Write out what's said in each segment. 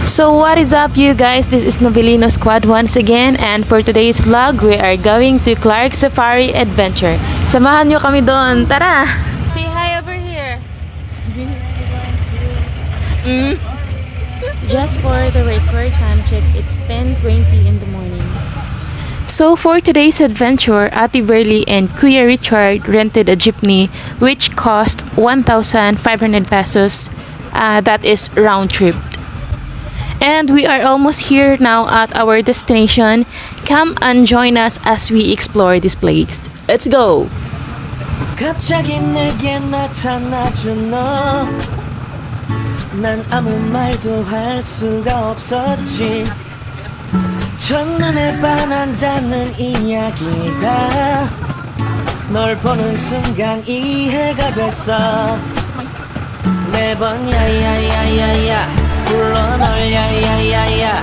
So what is up you guys, this is Novelino Squad once again, and for today's vlog, we are going to Clark Safari Adventure. Samahan nyo kami doon, tara! Say hi over here! Just for the record time check, it's 10:20 in the morning. So for today's adventure, Ate Verly and Kuya Richard rented a jeepney which cost 1,500 pesos. That is round trip. And we are almost here now at our destination. Come and join us as we explore this place. Let's go! 갑자기 내게 나타나준 너, 난 아무 말도 할 수가 없었지. 첫눈에 반한다는 이야기가 널 보는 순간 이해가 됐어. 매번 야야야야야 불러 널 야야야야,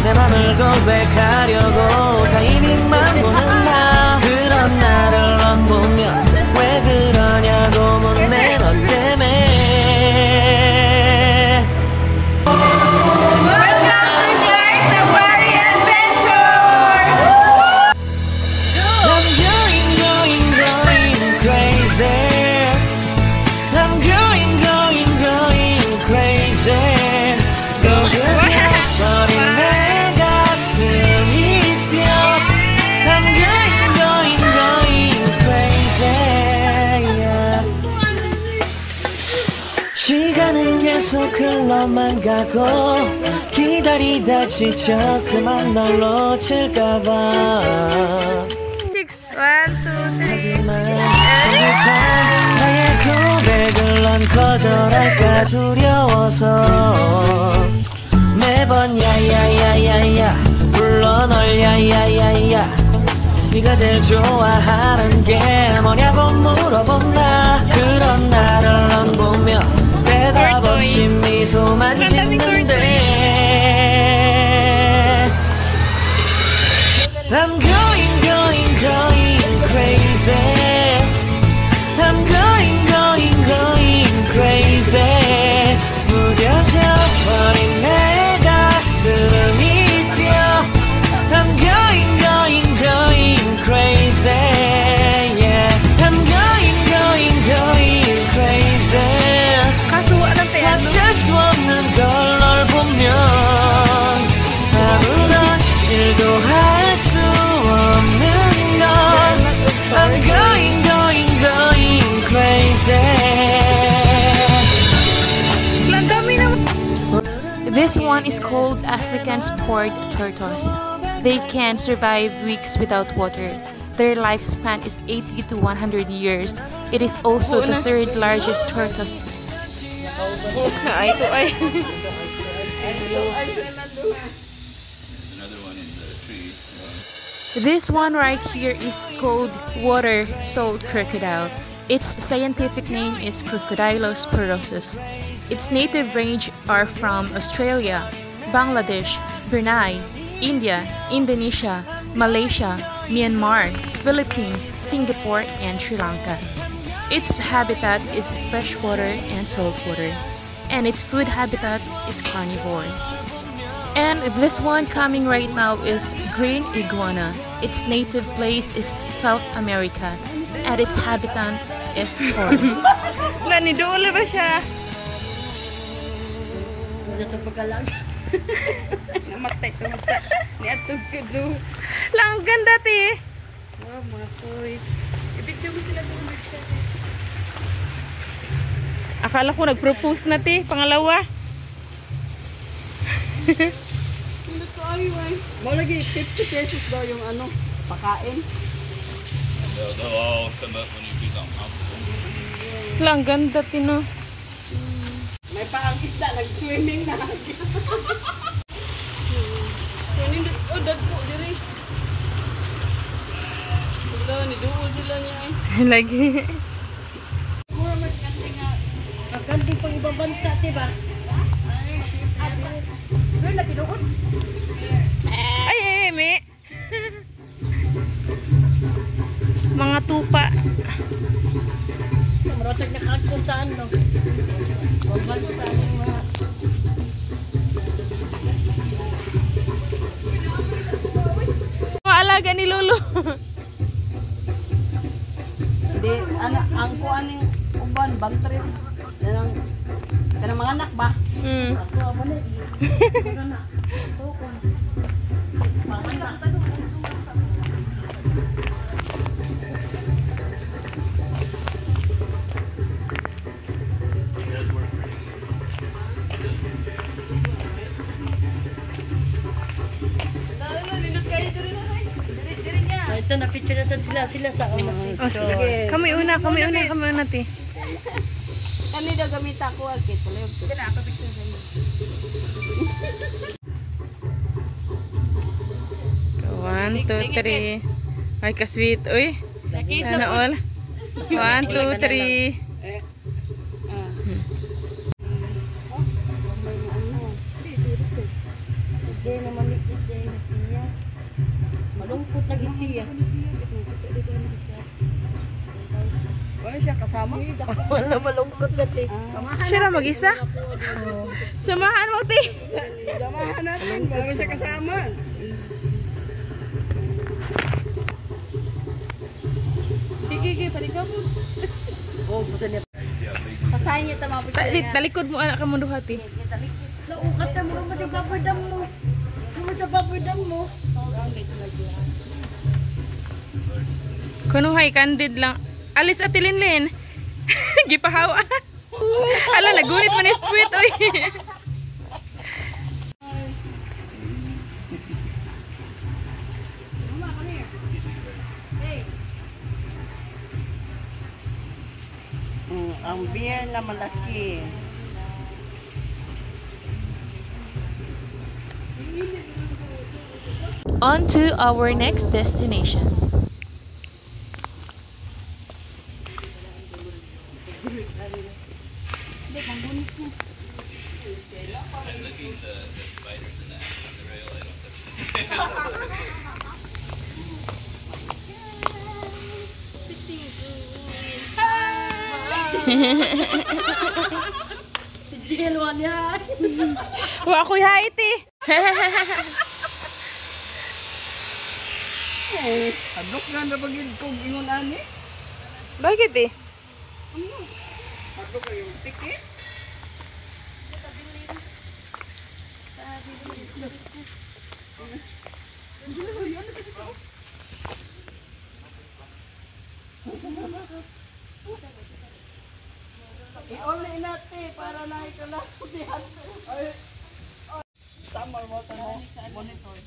내 맘을 고백하려고 타이밍만 보는 나. 그런 나를 넌 보면 왜 그러냐고 묻네. 너 때문에. 시간은 계속 흘러만 가고 기다리다 지쳐 그만 널 놓칠까봐. 하지만 생각한 나의 고백을 넌 거절할까 두려워서 매번 야야야야야 불러 널 야야야야. 네가 제일 좋아하는 게 뭐냐고 물어본 나. 그런 나를 넌 보며 대답 없이 미소만 짓는데. I'm going crazy. I'm going crazy. 무뎌져 버린 내 가슴이 뛰어. I'm going crazy. Yeah. I'm going crazy. 맞설 수 없는 걸 널 보면 아무런 일도 할 수 없는 걸. I'm going crazy. This one is called African sport tortoise. They can survive weeks without water. Their lifespan is 80 to 100 years. It is also the third largest tortoise. Another one in the tree. This one right here is called water salt crocodile. Its scientific name is Crocodylus porosus. Its native range are from Australia, Bangladesh, Brunei, India, Indonesia, Malaysia, Myanmar, Philippines, Singapore, and Sri Lanka. Its habitat is freshwater and saltwater, and its food habitat is carnivore. And this one coming right now is green iguana. Its native place is South America, and its habitat is forest. Nanidole ba siya? Namatay sa niatog ka zoo. Lang ganda ti. Oh, mga koy. Ibigyo mo sila doon. Akala ko nag-propose na ti, pangalawa. Hindi ko ay. Mo lagi 50 pesos daw yung ano, pakain. They'll all come up when you become comfortable. Lang ganda ti no. May paang isda, nag-swimming na. Oh, dagpo diri. Wala, niduol sila niya eh. Lagi. Mura mas kanting nga. Kanting pang ibang bansa, diba? Doon na pinuon? Ay, me. Mga tupa. Marotag na kakot saan, no? Ibang bansa yung mga alaga ni Lolo. Hindi, ang kuaning uban, bantris. Kanang mga anak ba? Ako, amo na. Ito na picture na sila sa umat. Oh, sige. Kami una ti. Kani daw gamit ako akit. Sige na ako picture sa inyo. 1, 2, 3. Ay, ka-sweet. Uy. Sana all. 1, 2, 3. Hindi naman likit siya siya. Malungkot lagi siya. Wala siya kasama? Wala malungkot siya ti. Siya na mag-isa? Samahan mo, ti. Samahan natin. Wala siya kasama. Gigi, paligam mo. Oh, basta niya. Pasahin niya tama po siya. Talikod mo anak ka mo duhati. Naukat ka mo sa babardam mo. Mo sa babardam mo. Kuno hay candid lang. Alis at Linlin. Gipahawa. Ala nagunit man is sweet oy. Ang beer na malaki. On to our next destination. Si Jill yan. Wa ako'y haiti. Adok nga na bagid kong ingon ani. Bakit eh? Adok kayo ticket. I-online natin para naikala ko diyan. Ay. Summer mo to mo. Monitor.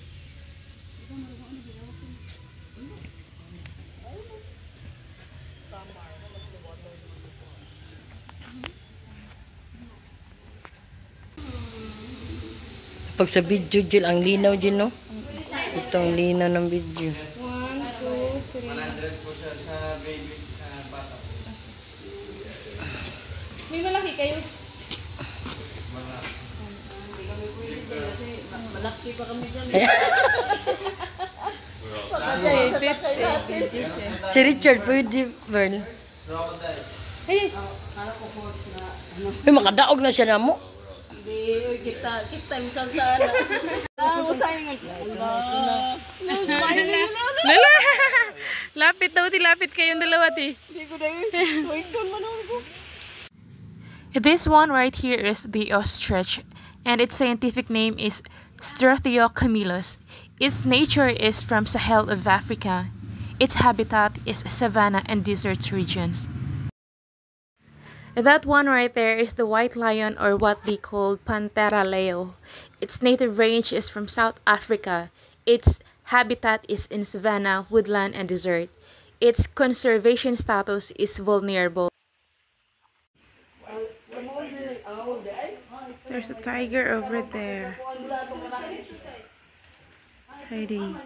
Pag sa video, Jill, ang linaw, Jill, no? Ito ang linaw ng video. 1, 2, 3. May malaki kayo. Malaki pa kami dyan. Si Richard, pwede, Vern. Hey, makadaog na siya na mo. Hindi, kita misal sana. Lala! Lapit daw, lapit kayong dalawa, ti. This one right here is the ostrich, and its scientific name is Strathiocamillus. Its nature is from Sahel of Africa. Its habitat is savanna and desert regions. That one right there is the white lion, or what they call Panthera leo. Its native range is from South Africa. Its habitat is in savanna, woodland, and desert. Its conservation status is vulnerable. There's a tiger over there. It's hiding.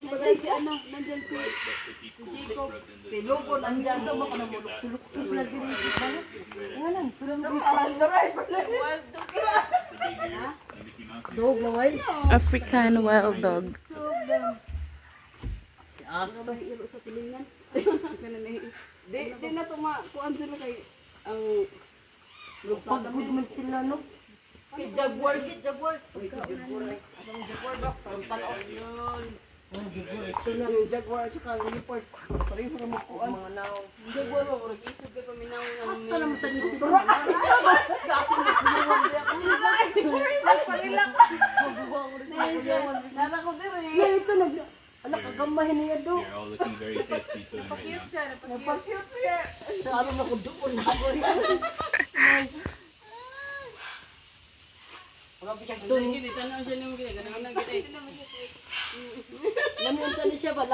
Si ano, nandyan si Jacob. Si Lobo, nandyan daw baka namulok. Sulok-sus na din. Nga lang. Dog na wild? African wild dog. Si aso. Sa tilingan. Di na ito kuan sila kay ang pag-good sila, no? Jaguar, Jaguar. Uy, Jaguar. Asang Jaguar ba? Tanaw yun. Ito na yung Jaguar at saka yung Leopard. Pareho na makuha. Mga naong. Jaguar ba? Isip ka paminaw ng... Asa naman sa nisip mo? Gapin na kumawan ba ako? Parilak. Nara ko din eh. Yan ito nag... Anak, kagamahin niya do. They're all looking very tasty to him right now. Napag-cute siya. Naroon ako doon ako. Mga bisag doon. Tanong siya nung gina. Ganang nang gina. Lamunta na siya ba?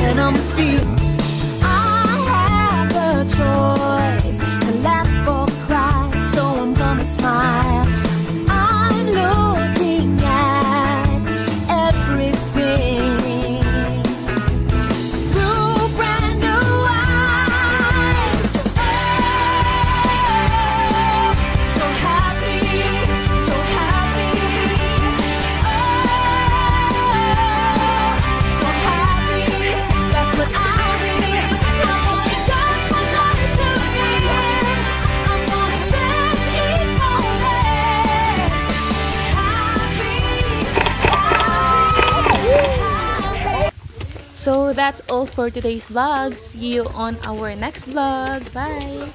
When I'm feeling I have a choice to laugh or cry, so I'm gonna smile. I'm looking at everything through brand new eyes. Oh, so happy, so happy. Oh, so happy. That's what I'll be. I'm gonna dance my life to me. I'm gonna spend each moment happy. So that's all for today's vlog. See you on our next vlog. Bye!